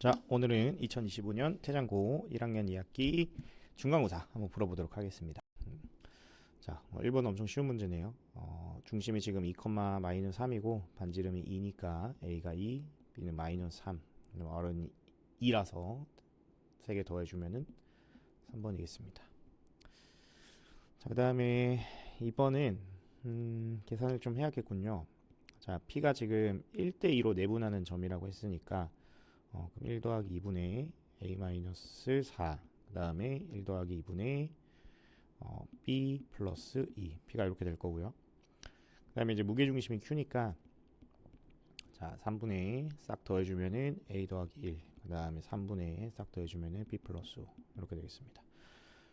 자, 오늘은 2025년 태장고 1학년 2학기 중간고사 한번 풀어보도록 하겠습니다. 자, 1번 엄청 쉬운 문제네요. 중심이 지금 2,-3이고 반지름이 2니까 A가 2, B는 -3, R은 2라서 3개 더해주면은 3번이겠습니다. 자, 그 다음에 2번은 계산을 좀 해야겠군요. 자, P가 지금 1대2로 내분하는 점이라고 했으니까 그럼 1 더하기 2분의 A-4, 그 다음에 1 더하기 2분의 B 플러스 2, P가 이렇게 될 거고요. 그 다음에 이제 무게중심이 Q니까 자, 3분의 싹 더해주면은 A 더하기 1, 그 다음에 3분의 싹 더해주면은 B 플러스 5 이렇게 되겠습니다.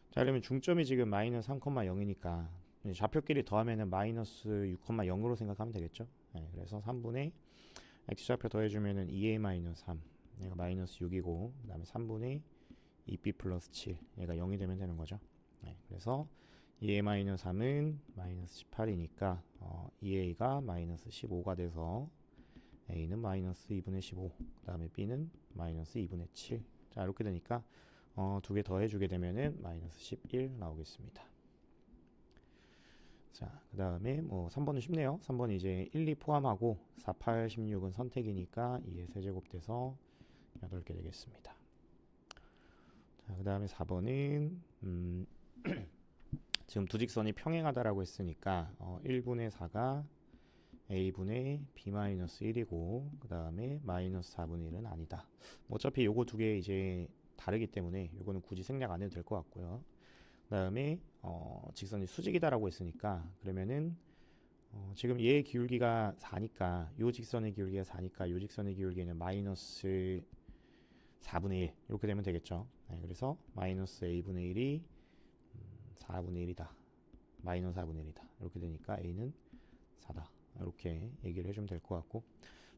자, 그러면 중점이 지금 -3,0이니까 좌표끼리 더하면은 -6,0으로 생각하면 되겠죠. 네, 그래서 3분의 X좌표 더해주면은 2A-3, 얘가 -6이고, 그 다음에 3분의 2b 플러스 7, 얘가 0이 되면 되는 거죠. 네, 그래서 2a-3은 -18이니까 2a가 -15가 돼서 a는 -2분의 15, 그 다음에 b는 -2분의 7. 자, 이렇게 되니까 두 개 더해주게 되면은 -11 나오겠습니다. 자, 그 다음에 3번은 쉽네요. 3번은 이제 1, 2 포함하고 4, 8, 16은 선택이니까 2의 세제곱 돼서 8개 되겠습니다. 자, 그 다음에 4번은 지금 두 직선이 평행하다라고 했으니까 1분의 4가 a분의 b-1이고, 그 다음에 -4분의 1은 아니다. 어차피 요거 두 개 이제 다르기 때문에 요거는 굳이 생략 안 해도 될 것 같고요. 그 다음에 직선이 수직이다라고 했으니까 그러면은 지금 얘의 기울기가 4니까 요 직선의 기울기가 4니까 요 직선의 기울기는 -4분의 1 이렇게 되면 되겠죠. 네, 그래서 -a분의 1이 4분의 1이다. -4분의 1이다. 이렇게 되니까 a는 4다. 이렇게 얘기를 해주면 될 것 같고,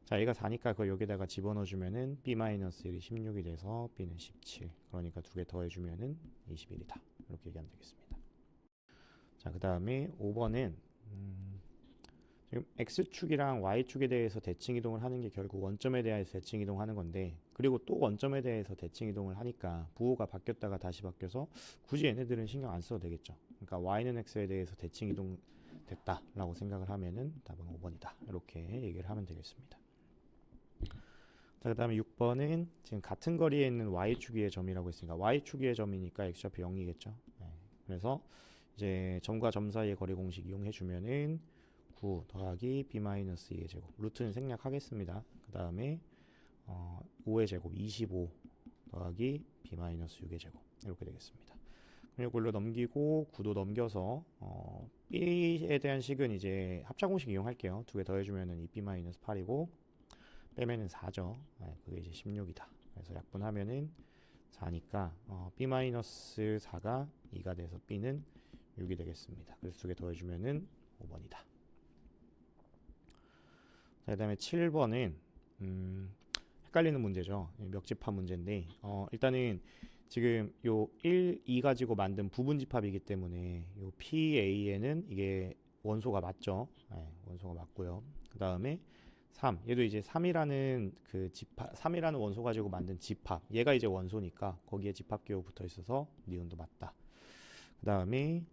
자, 얘가 4니까 그걸 여기다가 집어넣어주면은 b-1이 16이 돼서 b는 17. 그러니까 두 개 더해주면은 21이다. 이렇게 얘기하면 되겠습니다. 자, 그 다음에 5번은 지금 x축이랑 y축에 대해서 대칭 이동을 하는 게 결국 원점에 대해서 대칭 이동하는 건데, 그리고 또 원점에 대해서 대칭 이동을 하니까 부호가 바뀌었다가 다시 바뀌어서 굳이 얘네들은 신경 안 써도 되겠죠. 그러니까 y는 x에 대해서 대칭 이동 됐다라고 생각을 하면은 답은 5번이다. 이렇게 얘기를 하면 되겠습니다. 자, 그 다음에 6번은 지금 같은 거리에 있는 y축 위의 점이라고 했으니까 y축 위의 점이니까 x좌표 0이겠죠. 네. 그래서 이제 점과 점 사이의 거리 공식 이용해 주면은 9 더하기 b-2의 제곱, 루트는 생략하겠습니다. 그 다음에 5의 제곱 25 더하기 b-6의 제곱 이렇게 되겠습니다. 그럼 이걸로 넘기고 9도 넘겨서 b에 대한 식은 이제 합차 공식 이용할게요. 두 개 더해주면은 2b-8이고 빼면은 4죠. 네, 그게 이제 16이다. 그래서 약분하면은 4니까 b-4가 2가 돼서 b는 6이 되겠습니다. 그래서 두 개 더해주면은 5번이다. 자, 그 다음에 7번은 헷갈리는 문제죠. 멱집합 문제인데 일단은 지금 요 1, 2 가지고 만든 부분집합이기 때문에 요 PA에는 이게 원소가 맞죠. 네, 원소가 맞고요. 그 다음에 3, 얘도 이제 3이라는 그 집합, 3이라는 원소 가지고 만든 집합, 얘가 이제 원소니까 거기에 집합기호 붙어 있어서 니은도 맞다. 그 다음에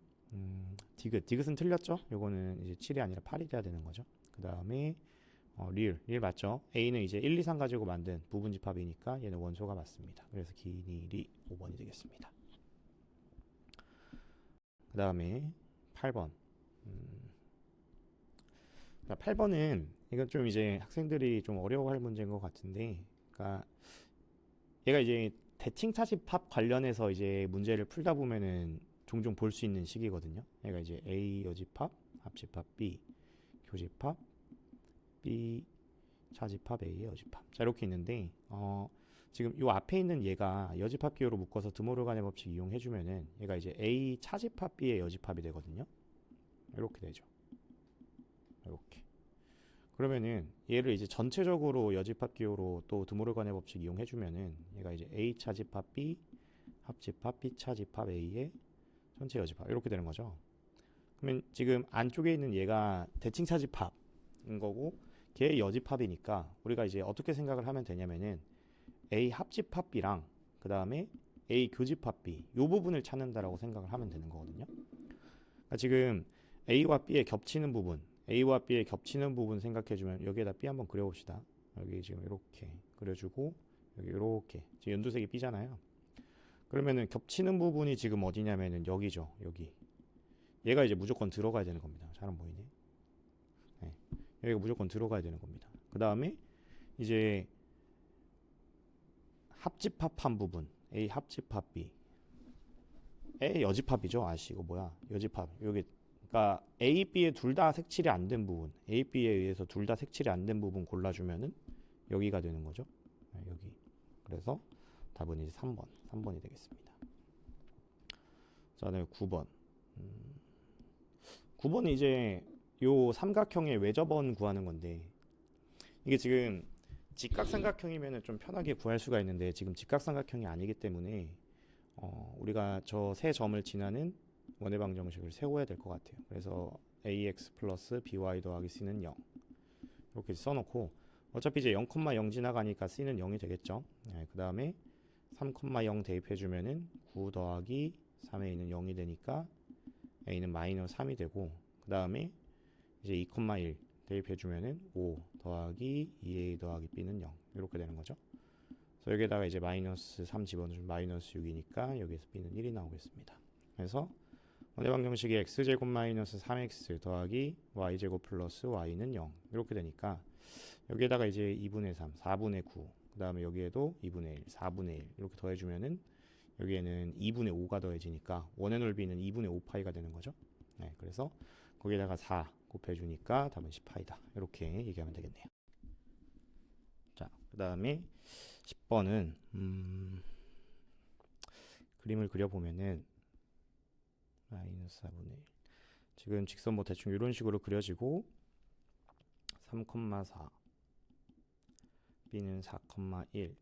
디귿은 틀렸죠. 요거는 이제 7이 아니라 8이 돼야 되는 거죠. 그 다음에 리을 맞죠. A는 이제 1, 2, 3 가지고 만든 부분집합이니까 얘는 원소가 맞습니다. 그래서 기니리 5번이 되겠습니다. 그 다음에 8번. 8번은 이건 좀 이제 학생들이 좀 어려워할 문제인 것 같은데, 그러니까 얘가 이제 대칭 차집합 관련해서 이제 문제를 풀다 보면은 종종 볼 수 있는 식이거든요. 얘가 이제 A 여집합, 합집합 B, 교집합 B, 차집합 A의 여집합. 자, 이렇게 있는데 지금 이 앞에 있는 얘가 여집합 기호로 묶어서 드모르간의 법칙 이용해주면은 얘가 이제 A 차집합 B의 여집합이 되거든요. 이렇게 되죠. 이렇게. 그러면은 얘를 이제 전체적으로 여집합 기호로 또 드모르간의 법칙 이용해주면은 얘가 이제 A 차집합 B, 합집합 B 차집합 A의 전체 여집합 이렇게 되는 거죠. 그러면 지금 안쪽에 있는 얘가 대칭 차집합인 거고 걔의 여집합이니까 우리가 이제 어떻게 생각을 하면 되냐면은 A 합집합 B랑 그 다음에 A 교집합 B 이 부분을 찾는다라고 생각을 하면 되는 거거든요. 그러니까 지금 A와 B의 겹치는 부분, A와 B의 겹치는 부분 생각해주면 여기에다 B 한번 그려봅시다. 여기 지금 이렇게 그려주고 여기 이렇게 지금 연두색이 B잖아요. 그러면은 겹치는 부분이 지금 어디냐면은 여기죠. 여기. 얘가 이제 무조건 들어가야 되는 겁니다. 잘 안 보이네. 네. 여기가 무조건 들어가야 되는 겁니다. 그 다음에 이제 합집합한 부분 A 합집합 B 에 여집합이죠. 아씨 이거 뭐야 여집합 여기 그러니까 A, B에 둘 다 색칠이 안 된 부분 A, B에 의해서 둘 다 색칠이 안 된 부분 골라주면은 여기가 되는 거죠. 네, 여기. 그래서 답은 이제 3번이 되겠습니다. 자, 다음에 9번 9번은 이제 요 삼각형의 외접원 구하는 건데 이게 지금 직각삼각형이면 좀 편하게 구할 수가 있는데 지금 직각삼각형이 아니기 때문에 우리가 저 세 점을 지나는 원해방 정식을 세워야 될 것 같아요. 그래서 ax 플러스 by 더하기 c는 0 이렇게 써놓고 어차피 이제 0,0 지나가니까 c는 0이 되겠죠. 네, 그 다음에 3,0 대입해주면은 9 더하기 3의 a는 0이 되니까 a는 마이너스 3이 되고 그 다음에 이제 2,1 대입해주면은 5 더하기 2a 더하기 b는 0 이렇게 되는 거죠. 그래서 여기에다가 이제 마이너스 3 집어넣으면 마이너스 6이니까 여기에서 b는 1이 나오겠습니다. 그래서 원해방 정식이 x제곱 마이너스 3x 더하기 y제곱 플러스 y는 0 이렇게 되니까 여기에다가 이제 2분의 3, 4분의 9 그 다음에 여기에도 2분의 1, 4분의 1 이렇게 더해주면은 여기에는 2분의 5가 더해지니까 원의 넓이는 2분의 5파이가 되는 거죠. 네, 그래서 거기에다가 4 곱해주니까 답은 10파이다 이렇게 얘기하면 되겠네요. 자, 그 다음에 10번은 그림을 그려보면은 마이너스 4분의 1 지금 직선 뭐 대충 이런 식으로 그려지고 3,4 b는 4,1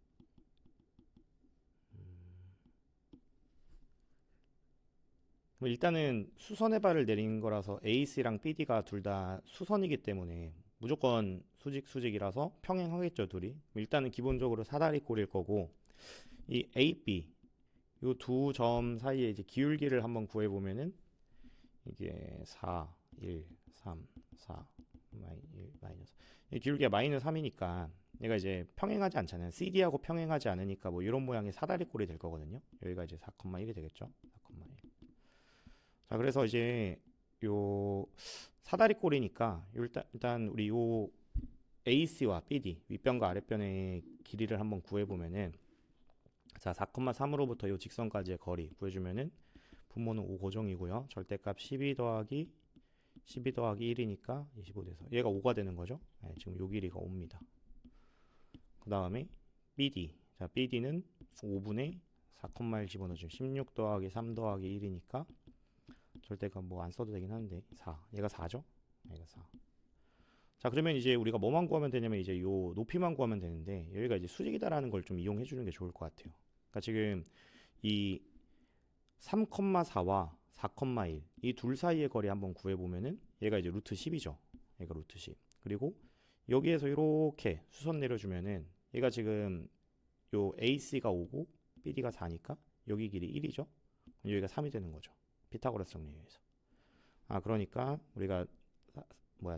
뭐 일단은 수선의 발을 내린 거라서 AC랑 BD가 둘 다 수선이기 때문에 무조건 수직이라서 평행하겠죠 둘이. 일단은 기본적으로 사다리 꼴일 거고 이 AB 이 두 점 사이에 이제 기울기를 한번 구해보면은 이게 4, 1, 3, 4, 1, 마이너스 이 기울기가 마이너스 3이니까 얘가 이제 평행하지 않잖아요. CD하고 평행하지 않으니까 뭐 이런 모양의 사다리 꼴이 될 거거든요. 여기가 이제 4,1이 되겠죠. 4,1. 자, 그래서 이제 요 사다리 꼴이니까 일단 우리 요 AC와 BD 윗변과 아랫변의 길이를 한번 구해보면은 자 4,3으로부터 요 직선까지의 거리 구해주면은 분모는 5 고정이고요. 절대값 12 더하기 1이니까 25 돼서 얘가 5가 되는 거죠. 네, 지금 요 길이가 5입니다. 그 다음에 BD 자 BD는 5분의 4,1 집어넣어주면 16 더하기 3 더하기 1이니까 절대값 뭐 안 써도 되긴 하는데 4 얘가 4죠. 얘가 4. 자, 그러면 이제 우리가 뭐만 구하면 되냐면 이제 요 높이만 구하면 되는데 여기가 이제 수직이다라는 걸 좀 이용해 주는 게 좋을 것 같아요. 그러니까 지금 이 3,4와 4,1 이 둘 사이의 거리 한번 구해 보면은 얘가 이제 루트 10이죠. 얘가 루트 10. 그리고 여기에서 이렇게 수선 내려주면은 얘가 지금 요 AC가 5고 BD가 4니까 여기 길이 1이죠. 여기가 3이 되는 거죠. 피타고라스 정리에 의해서. 아, 그러니까 우리가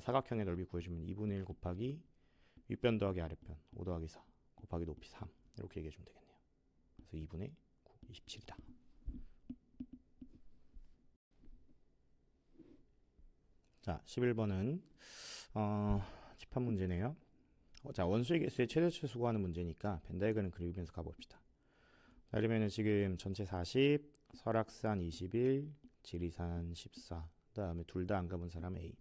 사각형의 넓이 구해주면 2분의 1 곱하기 윗변 더하기 아랫변 5 더하기 4 곱하기 높이 3 이렇게 얘기해 주면 되겠네요. 그래서 2분의 9, 27이다. 자, 11번은 집합 문제네요. 자, 원수의 개수의 최대치 수구하는 문제니까 벤다이어그램 그리면서 가봅시다. 자, 그러면은 지금 전체 40, 설악산 21, 지리산 14, 그 다음에 둘 다 안 가본 사람 A.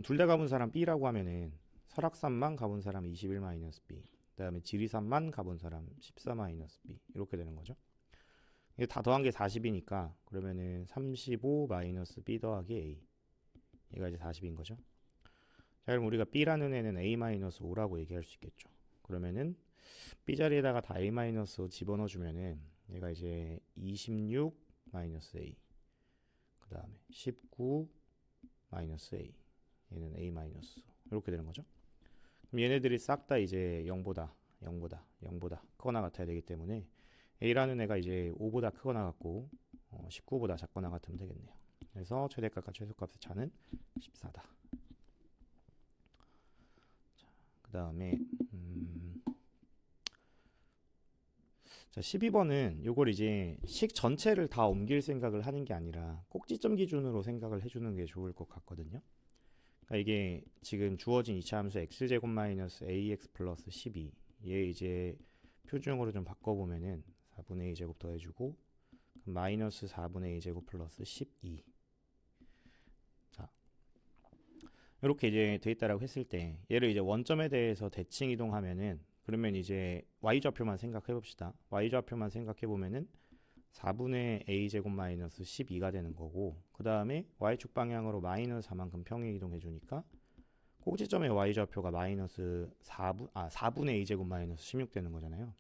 둘 다 가본 사람 B라고 하면은 설악산만 가본 사람 21 마이너스 B, 그 다음에 지리산만 가본 사람 14 마이너스 B 이렇게 되는 거죠. 이게 다 더한 게 40이니까 그러면은 35 마이너스 B 더하기 A 얘가 이제 40인 거죠. 자, 그럼 우리가 B라는 애는 A 마이너스 5라고 얘기할 수 있겠죠. 그러면은 B 자리에다가 다 A 마이너스 5 집어넣어 주면은 얘가 이제 26 마이너스 A 그 다음에 19 마이너스 A 얘는 A 마이너스 이렇게 되는 거죠. 그럼 얘네들이 싹 다 이제 0보다 0보다 크거나 같아야 되기 때문에 a라는 애가 이제 5보다 크거나 같고 19보다 작거나 같으면 되겠네요. 그래서 최대값과 최소값의 차는 14다. 그 다음에 자, 12번은 요걸 이제 식 전체를 다 옮길 생각을 하는 게 아니라 꼭지점 기준으로 생각을 해주는 게 좋을 것 같거든요. 그러니까 이게 지금 주어진 이차함수 x제곱 마이너스 ax 플러스 12 얘 이제 표준형으로 좀 바꿔보면은 4분의 2제곱 더해주고 마이너스 4분의 2제곱 플러스 12. 자, 이렇게 이제 돼 있다라고 했을 때 얘를 이제 원점에 대해서 대칭 이동하면은 그러면 이제 y좌표만 생각해 봅시다. y좌표만 생각해 보면은 4분의 a제곱 마이너스 12가 되는 거고 그 다음에 y축 방향으로 마이너스 4만큼 평행 이동해 주니까 꼭지점의 y좌표가 마이너스 4분의 a제곱 마이너스 16 되는 거잖아요.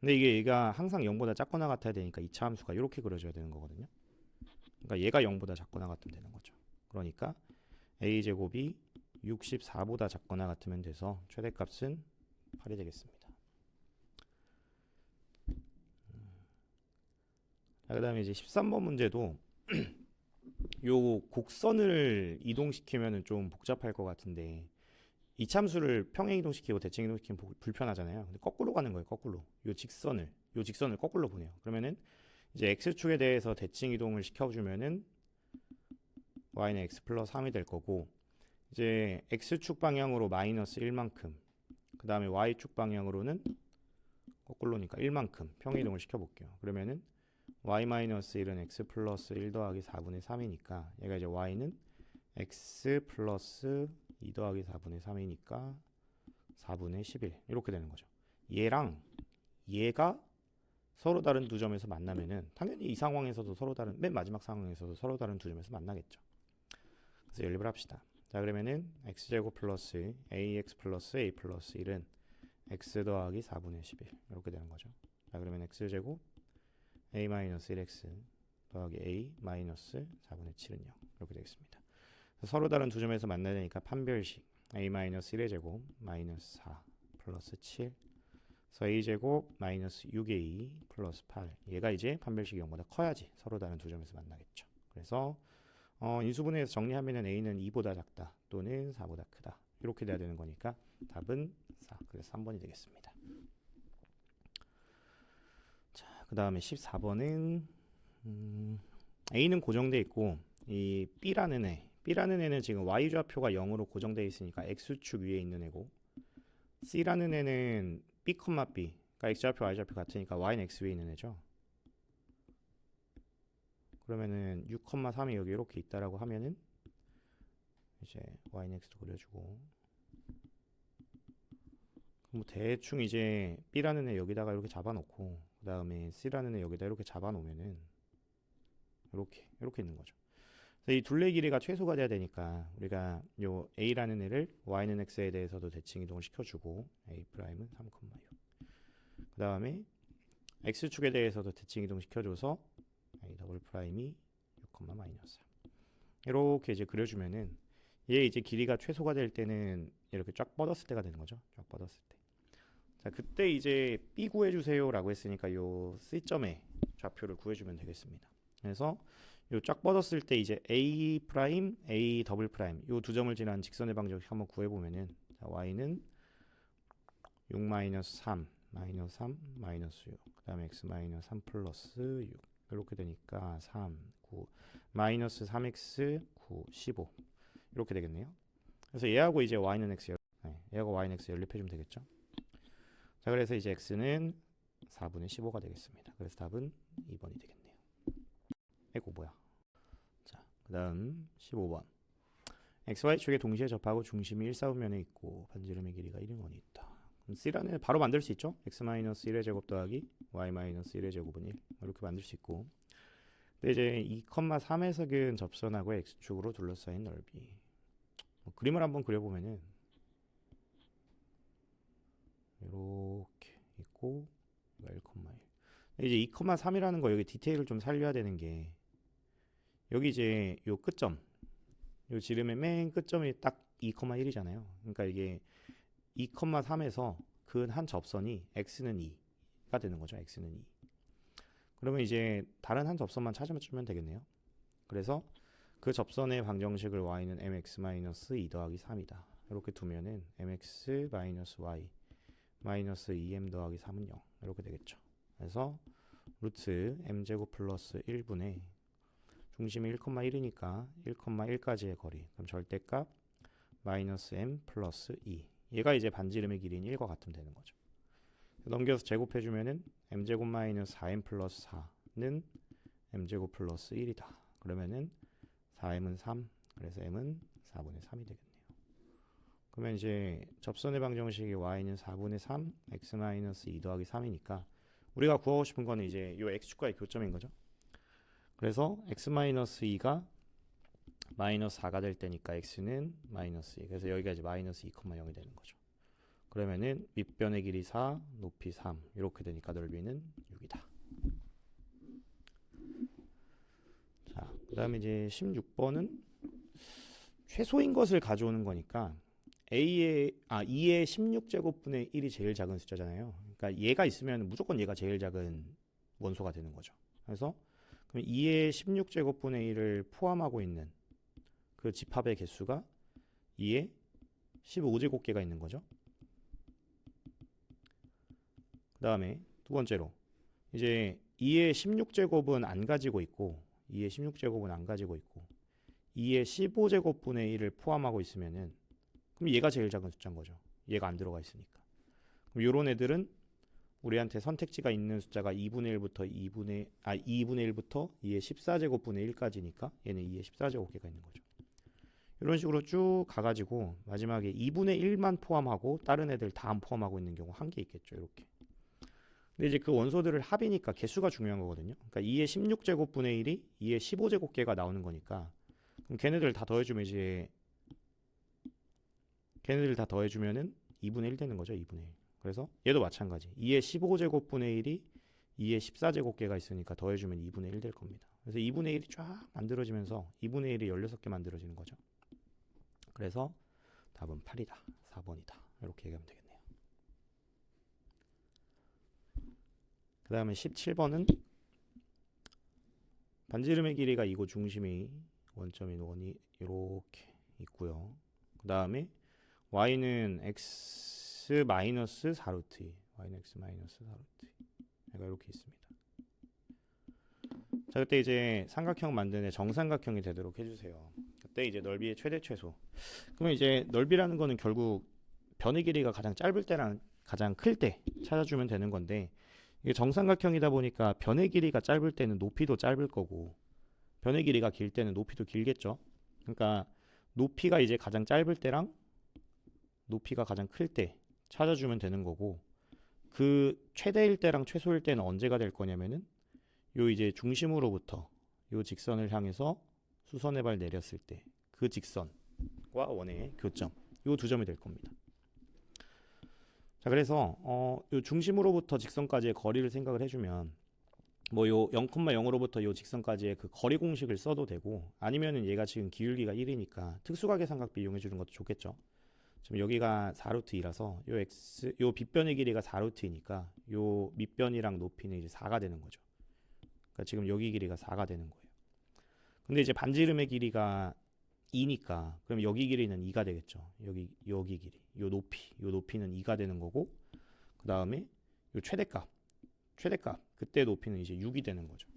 근데 이게 얘가 항상 0보다 작거나 같아야 되니까 이차 함수가 이렇게 그려져야 되는 거거든요. 그러니까 얘가 0보다 작거나 같으면 되는 거죠. 그러니까 a제곱이 64보다 작거나 같으면 돼서 최대값은 8이 되겠습니다. 그 다음에 이제 13번 문제도 요 곡선을 이동시키면 좀 복잡할 것 같은데 이참수를 평행 이동시키고 대칭 이동시키면 불편하잖아요. 근데 거꾸로 가는 거예요. 거꾸로. 요 직선을 거꾸로 보내요. 그러면은 이제 x축에 대해서 대칭 이동을 시켜주면은 y는 x 플러스 3이 될 거고 이제 x축 방향으로 마이너스 1만큼 그 다음에 y축 방향으로는 거꾸로니까 1만큼 평행 이동을 시켜볼게요. 그러면은 y-1은 x 플러스 1 더하기 4분의 3이니까 얘가 이제 y는 x 플러스 2 더하기 4분의 3이니까 4분의 11 이렇게 되는 거죠. 얘랑 얘가 서로 다른 두 점에서 만나면은 당연히 이 상황에서도 서로 다른 맨 마지막 상황에서도 서로 다른 두 점에서 만나겠죠. 그래서 연립을 합시다. 자 그러면은 x제곱 플러스 ax 플러스 a 플러스 1은 x 더하기 4분의 11 이렇게 되는 거죠. 자 그러면 x제곱 a-1x 더하기 a 마이너스 4분의 7은 0 이렇게 되겠습니다. 서로 다른 두 점에서 만나야 되니까 판별식 a-1의 제곱 마이너스 4 플러스 7 그래서 a제곱 마이너스 6a 플러스 8 얘가 이제 판별식이 0보다 커야지 서로 다른 두 점에서 만나겠죠. 그래서 인수분해에서 정리하면은 a는 2보다 작다 또는 4보다 크다 이렇게 돼야 되는 거니까 답은 4 그래서 3번이 되겠습니다. 그 다음에 14번은 A는 고정되어 있고 이 B라는 애는 지금 Y좌표가 0으로 고정되어 있으니까 X축 위에 있는 애고 C라는 애는 B, B 그러니까 X좌표, Y좌표 같으니까 Y는 X 위에 있는 애죠. 그러면은 6,3이 여기 이렇게 있다라고 하면은 이제 Y는 X도 그려주고 뭐 대충 이제 B라는 애 여기다가 이렇게 잡아놓고 그 다음에 C라는 애 여기다 이렇게 잡아놓으면은 이렇게 있는 거죠. 그래서 이 둘레 길이가 최소가 돼야 되니까 우리가 요 A라는 애를 Y는 X에 대해서도 대칭 이동을 시켜주고 A 프라임은 3,6 그 다음에 X축에 대해서도 대칭 이동 시켜줘서 A 더블 프라임이 6, 마이너스 3 이렇게 이제 그려주면은 얘 이제 길이가 최소가 될 때는 이렇게 쫙 뻗었을 때가 되는 거죠. 쫙 뻗었을 때. 자 그때 이제 B 구해주세요 라고 했으니까 요 C점의 좌표를 구해주면 되겠습니다. 그래서 요 쫙 뻗었을 때 이제 A 프라임, A 더블 프라임 요 두 점을 지난 직선의 방정식 한번 구해보면은 자, Y는 6 마이너스 3 마이너스 3 마이너스 6 그 다음에 X 마이너스 3 플러스 6 이렇게 되니까 3, 9 마이너스 3X 9, 15 이렇게 되겠네요. 그래서 얘하고 이제 Y는 X 얘하고 Y는 X 연립해주면 되겠죠. 자 그래서 이제 x는 4분의 15가 되겠습니다. 그래서 답은 2번이 되겠네요. 이거 뭐야? 자, 그 다음 15번 xy축에 동시에 접하고 중심이 1사분면에 있고 반지름의 길이가 1인원이 있다. 그럼 C라는 바로 만들 수 있죠? x-1의 제곱 더하기 y-1의 제곱은 1 이렇게 만들 수 있고 근데 이제 2,3의 접선하고 x축으로 둘러싸인 넓이 그림을 한번 그려보면은 이렇게 있고 1,1 이제 2,3이라는 거 여기 디테일을 좀 살려야 되는 게 여기 이제 요 끝점 요 지름의 맨 끝점이 딱 2,1이잖아요. 그러니까 이게 2,3에서 그 한 접선이 x는 2가 되는 거죠. x는 2. 그러면 이제 다른 한 접선만 찾아주면 되겠네요. 그래서 그 접선의 방정식을 y는 mx-2 더하기 3이다. 이렇게 두면은 mx-y 마이너스 2m 더하기 3은 0 이렇게 되겠죠. 그래서 루트 m제곱 플러스 1분의 중심이 1,1이니까 1,1까지의 거리, 그럼 절대값 마이너스 m 플러스 2, 얘가 이제 반지름의 길이인 1과 같으면 되는 거죠. 넘겨서 제곱해주면은 m제곱 마이너스 4m 플러스 4는 m제곱 플러스 1이다. 그러면은 4m은 3, 그래서 m은 4분의 3이 되겠네요. 그러면 이제 접선의 방정식이 y는 4분의 3, x 마이너스 2 더하기 3이니까 우리가 구하고 싶은 거는 이제 이 x축과의 교점인 거죠. 그래서 x 마이너스 2가 마이너스 4가 될 때니까 x는 마이너스 2. 그래서 여기가 이제 마이너스 2,0이 되는 거죠. 그러면은 밑변의 길이 4, 높이 3 이렇게 되니까 넓이는 6이다. 자, 그 다음에 이제 16번은 최소인 것을 가져오는 거니까 2의 16제곱분의 1이 제일 작은 숫자잖아요. 그러니까 얘가 있으면 무조건 얘가 제일 작은 원소가 되는 거죠. 그래서 그럼 2의 16제곱분의 1을 포함하고 있는 그 집합의 개수가 2의 15제곱개가 있는 거죠. 그 다음에 두 번째로 이제 2의 16제곱은 안 가지고 있고 2의 16제곱은 안 가지고 있고 2의 15제곱분의 1을 포함하고 있으면은 그럼 얘가 제일 작은 숫자인 거죠. 얘가 안 들어가 있으니까. 그럼 요런 애들은 우리한테 선택지가 있는 숫자가 2분의 1부터 2분의 1부터 2의 14제곱분의 1까지니까 얘는 2의 14제곱개가 있는 거죠. 이런 식으로 쭉 가가지고 마지막에 2분의 1만 포함하고 다른 애들 다 안 포함하고 있는 경우 한 개 있겠죠. 이렇게. 근데 이제 그 원소들을 합이니까 개수가 중요한 거거든요. 그러니까 2의 16제곱분의 1이 2의 15제곱개가 나오는 거니까 그럼 걔네들 다 더해주면 이제 걔네들 다 더해주면은 2분의 1 되는 거죠. 2분의 1. 그래서 얘도 마찬가지. 2의 15제곱분의 1이 2의 14제곱개가 있으니까 더해주면 2분의 1 될 겁니다. 그래서 2분의 1이 쫙 만들어지면서 2분의 1이 16개 만들어지는 거죠. 그래서 답은 8이다. 4번이다. 이렇게 얘기하면 되겠네요. 그 다음에 17번은 반지름의 길이가 이고 중심이 원점인 원이 이렇게 있고요. 그 다음에 y는 x 마이너스 4루트 2, y는 x 마이너스 4루트 2, 얘가 이렇게 있습니다. 자, 그때 이제 삼각형 만드는 정삼각형이 되도록 해주세요. 그때 이제 넓이의 최대 최소. 그러면 이제 넓이라는 거는 결국 변의 길이가 가장 짧을 때랑 가장 클 때 찾아주면 되는 건데 이게 정삼각형이다 보니까 변의 길이가 짧을 때는 높이도 짧을 거고 변의 길이가 길 때는 높이도 길겠죠. 그러니까 높이가 이제 가장 짧을 때랑 높이가 가장 클 때 찾아주면 되는 거고 그 최대일 때랑 최소일 때는 언제가 될 거냐면은 요 이제 중심으로부터 요 직선을 향해서 수선의 발 내렸을 때 그 직선과 원의 교점 요 두 점이 될 겁니다. 자, 그래서 요 중심으로부터 직선까지의 거리를 생각을 해주면 뭐 요 0,0으로부터 요 직선까지의 그 거리 공식을 써도 되고 아니면은 얘가 지금 기울기가 1이니까 특수각의삼각비 이용해 주는 것도 좋겠죠. 지금 여기가 4루트 2라서 요 빗변의 길이가 4루트이니까 요 밑변이랑 높이는 이제 4가 되는 거죠. 그러니까 지금 여기 길이가 4가 되는 거예요. 근데 이제 반지름의 길이가 2니까 그럼 여기 길이는 2가 되겠죠. 여기 길이, 요 높이는 2가 되는 거고 그 다음에 요 최대값 그때 높이는 이제 6이 되는 거죠.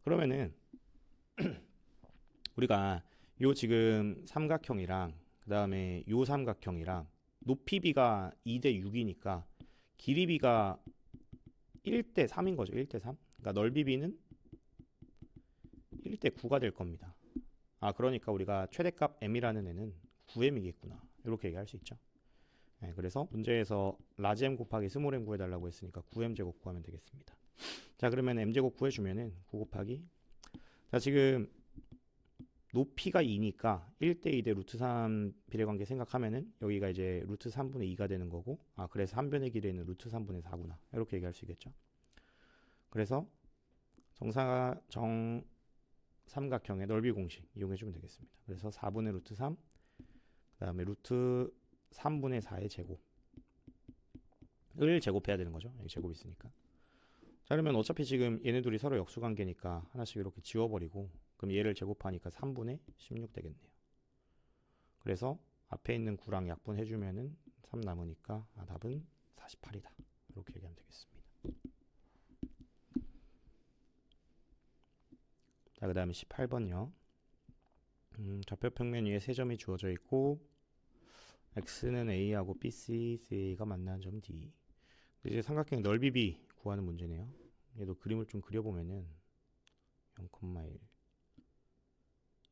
그러면은 우리가 요 지금 삼각형이랑 그 다음에 요 삼각형이랑 높이비가 2대 6이니까 길이비가 1대 3인 거죠. 1대 3. 그러니까 넓이비는 1대 9가 될 겁니다. 그러니까 우리가 최대값 m이라는 애는 9m이겠구나. 이렇게 얘기할 수 있죠. 네, 그래서 문제에서 라지 m 곱하기 스몰 m 구해달라고 했으니까 9m 제곱 구하면 되겠습니다. 자, 그러면 m 제곱 구해주면은 9 곱하기 자, 지금 높이가 2니까 1대 2대 루트 3 비례관계 생각하면은 여기가 이제 루트 3분의 2가 되는 거고 그래서 한 변의 길이는 루트 3분의 4구나. 이렇게 얘기할 수 있겠죠. 그래서 정삼각형의 넓이 공식 이용해 주면 되겠습니다. 그래서 4분의 루트 3 그 다음에 루트 3분의 4의 제곱 을 제곱해야 되는 거죠. 여기 제곱 있으니까. 자, 그러면 어차피 지금 얘네 둘이 서로 역수관계니까 하나씩 이렇게 지워버리고, 그럼 얘를 제곱하니까 3분의 16 되겠네요. 그래서 앞에 있는 9랑 약분해주면은 3 남으니까 답은 48이다. 이렇게 얘기하면 되겠습니다. 자, 그 다음에 18번요. 좌표 평면 위에 세 점이 주어져 있고 x는 a하고 bc, ca가 만나는 점 D. 이제 삼각형 넓이 b 구하는 문제네요. 얘도 그림을 좀 그려보면은 0,1,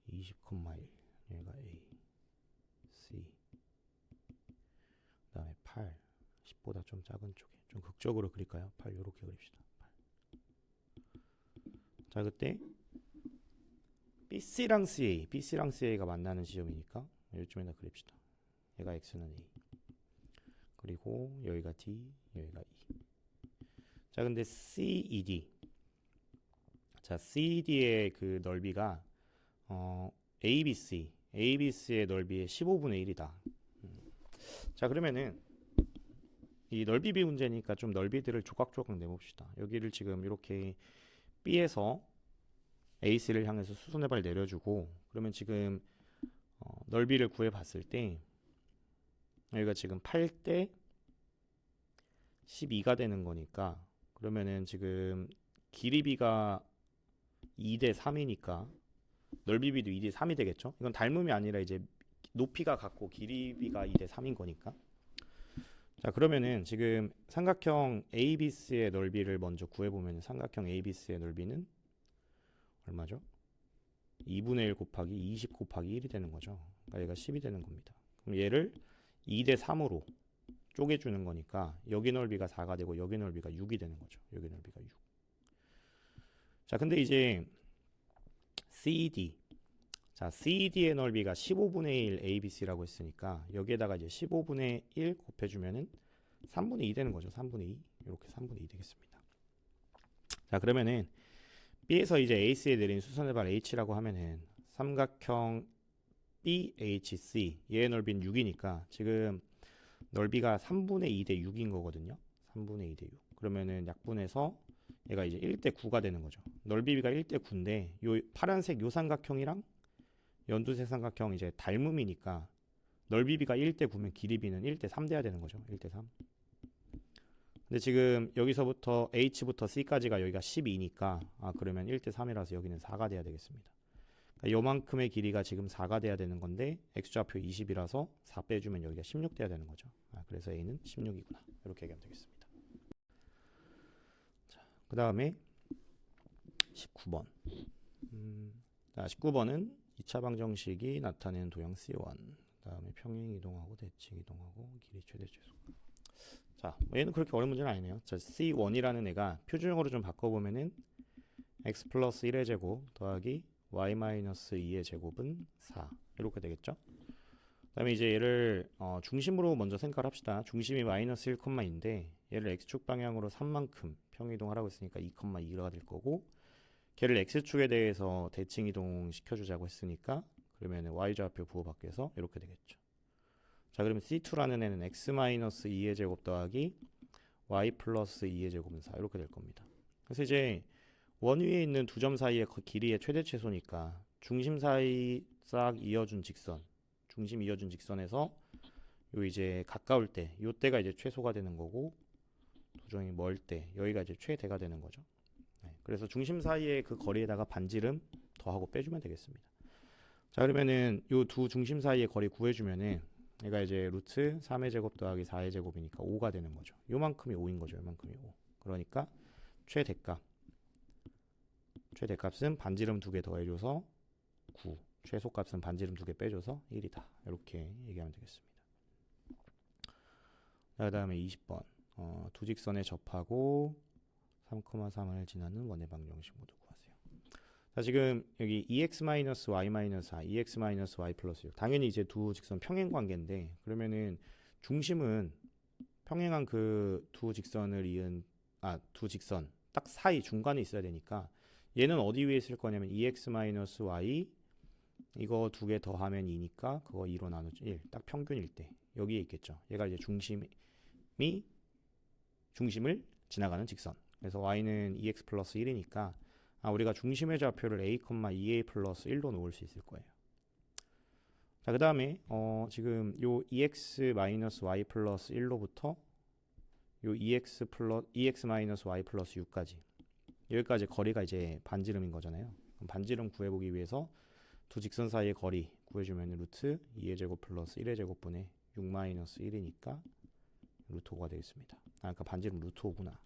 20,1, 얘가 a, c, 그 다음에 8, 10보다 좀 작은 쪽에 좀 극적으로 그릴까요? 8 요렇게 그립시다. 8. 자, 그때 BC랑 CA가 만나는 지점이니까 이쯤에다 그립시다. 얘가 X는 A. 그리고 여기가 D, 여기가 E. 자, 근데 CED. 자, CED의 그 넓이가 ABC의 넓이의 15분의 1이다. 자, 그러면은 이 넓이비 문제니까 좀 넓이들을 조각조각 내봅시다. 여기를 지금 이렇게 B에서 AC를 향해서 수선의 발 내려주고, 그러면 지금 넓이를 구해봤을 때 여기가 지금 8대 12가 되는 거니까, 그러면은 지금 길이비가 2대 3이니까 넓이비도 2대 3이 되겠죠. 이건 닮음이 아니라 이제 높이가 같고 길이비가 2대 3인 거니까. 자, 그러면은 지금 삼각형 ABC의 넓이를 먼저 구해보면 삼각형 ABC의 넓이는 얼마죠? 2분의 1 곱하기 20 곱하기 1이 되는 거죠. 그러니까 얘가 10이 되는 겁니다. 그럼 얘를 2대 3으로 쪼개주는 거니까 여기 넓이가 4가 되고 여기 넓이가 6이 되는 거죠. 여기 넓이가 6. 자, 근데 이제 CD. 자, CD의 넓이가 15분의 1 ABC라고 했으니까 여기에다가 이제 15분의 1 곱해주면은 3분의 2 되는 거죠. 3분의 2. 이렇게 3분의 2 되겠습니다. 자, 그러면은 B에서 이제 AC에 내린 수선의 발 H라고 하면은 삼각형 BHC 얘의 넓이는 6이니까 지금 넓이가 3분의 2 대 6인 거거든요. 3분의 2 대 6. 그러면은 약분해서 얘가 이제 1대 9가 되는 거죠. 넓이가 1대 9인데 요 파란색 요 삼각형이랑 연두색 삼각형 이제 닮음이니까 넓이비가 1대 9면 길이비는 1대 3 돼야 되는 거죠. 1대 3. 근데 지금 여기서부터 H부터 C까지가 여기가 12니까 그러면 1대 3이라서 여기는 4가 돼야 되겠습니다. 그러니까 요만큼의 길이가 지금 4가 돼야 되는 건데 X좌표 20이라서 4 빼주면 여기가 16 돼야 되는 거죠. 그래서 A는 16이구나. 이렇게 얘기하면 되겠습니다. 자, 그 다음에 19번. 자, 19번은 2차 방정식이 나타내는 도형 C1. 그 다음에 평행 이동하고 대칭 이동하고 길이 최대 최소. 자, 얘는 그렇게 어려운 문제는 아니네요. 자, C1이라는 애가 표준형으로 좀 바꿔보면은 x 플러스 1의 제곱 더하기 y 마이너스 2의 제곱은 4 이렇게 되겠죠. 그 다음에 이제 얘를 중심으로 먼저 생각을 합시다. 중심이 마이너스 1,2인데 얘를 x축 방향으로 3만큼 평이동을 하고 있으니까 2,2가 될 거고, 걔를 x축에 대해서 대칭 이동 시켜주자고 했으니까 그러면 y좌표 부호밖에서 이렇게 되겠죠. 자, 그러면 C2라는 애는 x-2의 제곱 더하기 y 플러스 2의 제곱은 4 이렇게 될 겁니다. 그래서 이제 원 위에 있는 두 점 사이의 길이의 최대 최소니까 중심 사이 싹 이어준 직선, 중심 이어준 직선에서 요 이제 가까울 때, 요 때가 이제 최소가 되는 거고, 두 점이 멀 때 여기가 이제 최대가 되는 거죠. 네, 그래서 중심 사이의 그 거리에다가 반지름 더하고 빼주면 되겠습니다. 자, 그러면은 요 두 중심 사이의 거리 구해주면은 얘가 이제 루트 3의 제곱 더하기 4의 제곱이니까 5가 되는 거죠. 요만큼이 5인 거죠. 요만큼이 5. 그러니까 최대값은 반지름 2개 더해줘서 9. 최소값은 반지름 2개 빼줘서 1이다. 이렇게 얘기하면 되겠습니다. 그 다음에 20번. 두 직선에 접하고 3,3을 지나는 원의 방정식 모두 구하세요. 자, 지금 여기 EX-Y-4, EX-Y 플러스 6. 당연히 이제 두 직선 평행 관계인데, 그러면은 중심은 평행한 그 두 직선을 이은, 두 직선 딱 사이 중간에 있어야 되니까 얘는 어디 위에 있을 거냐면 EX-Y 이거 두 개 더하면 2니까 그거 2로 나누죠. 1. 딱 평균일 때 여기에 있겠죠. 얘가 이제 중심이 중심을 지나가는 직선. 그래서 y는 2x 플러스 1이니까 우리가 중심의 좌표를 a, 2a 플러스 1로 놓을 수 있을 거예요. 자, 그 다음에 지금 요 2x 마이너스 y 플러스 1로부터 요 2x 마이너스 y 플러스 6까지 여기까지 거리가 이제 반지름인 거잖아요. 그럼 반지름 구해보기 위해서 두 직선 사이의 거리 구해주면 루트 2의 제곱 플러스 1의 제곱분의 6 마이너스 1이니까 루트 5가 되겠습니다. 그러니까 반지름 루트 5구나.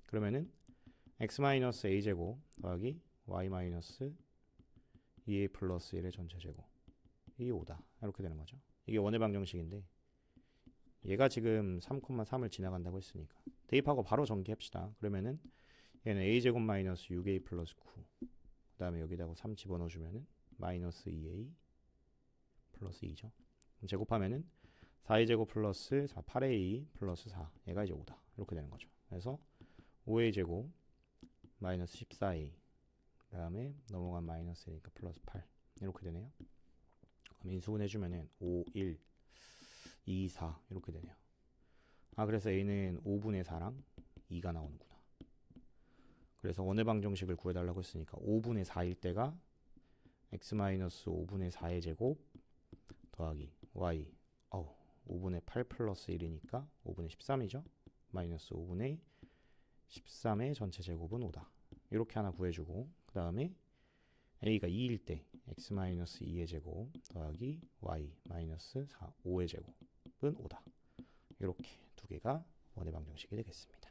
그러면은 x 마이너스 a 제곱 더하기 y 마이너스 2a 플러스 1의 전체 제곱 이 5다. 이렇게 되는 거죠. 이게 원의 방정식인데 얘가 지금 3,3을 지나간다고 했으니까 대입하고 바로 전개합시다. 그러면은 얘는 a제곱 마이너스 6a 플러스 9 그 다음에 여기다가 3 집어넣어주면은 마이너스 2a 플러스 2죠. 제곱하면은 4a 제곱 플러스 8a 플러스 4 얘가 이제 5다. 이렇게 되는 거죠. 그래서 5a 제곱 마이너스 14a 그 다음에 넘어간 마이너스니까 플러스 8 이렇게 되네요. 그럼 인수분 해주면은 5, 1, 2, 4 이렇게 되네요. 그래서 a는 5분의 4랑 2가 나오는구나. 그래서 원의 방정식을 구해달라고 했으니까 5분의 4일 때가 x 마이너스 5분의 4의 제곱 더하기 y 5분의 8 플러스 1이니까 5분의 13이죠. 마이너스 5분의 13의 전체 제곱은 5다. 이렇게 하나 구해주고 그 다음에 a가 2일 때 x 마이너스 2의 제곱 더하기 y 마이너스 5의 제곱은 5다. 이렇게 두 개가 원의 방정식이 되겠습니다.